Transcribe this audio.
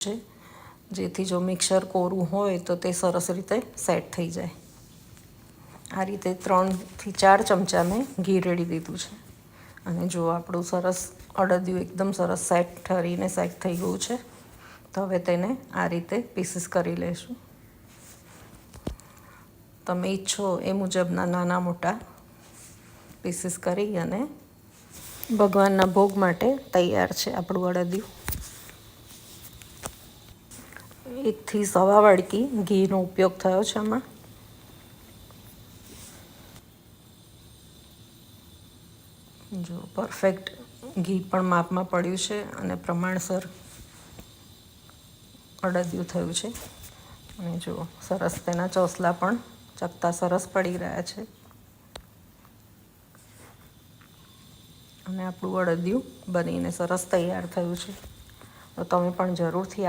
છે, જેથી જો મિક્સર કોરું હોય તો તે સરસ રીતે સેટ થઈ જાય. આ રીતે 3 થી 4 ચમચા મેં ઘી રેડી દીધું છે. અને જો આપણું સરસ અડદિયું એકદમ સરસ સેટ ઠરીને સેટ થઈ ગયું છે. તો હવે તેને આ રીતે પીસીસ કરી લઈશું. તમે ઈચ્છો એ મુજબના નાના મોટા પીસીસ કરી અને ભગવાનના ભોગ માટે તૈયાર છે આપણું અડદિયું. 1 થી સવા વાડકી ઘીનો ઉપયોગ થયો છે આમાં. જો પરફેક્ટ ઘી પણ માપમાં પડ્યું છે અને પ્રમાણસર અડદિયું થયું છે. અને જો સરસ તેના ચોસલા પણ ચકતા સરસ પડી રહ્યા છે. અને આપણું અડદિયું બનીને સરસ તૈયાર થયું છે. તો તમે પણ જરૂરથી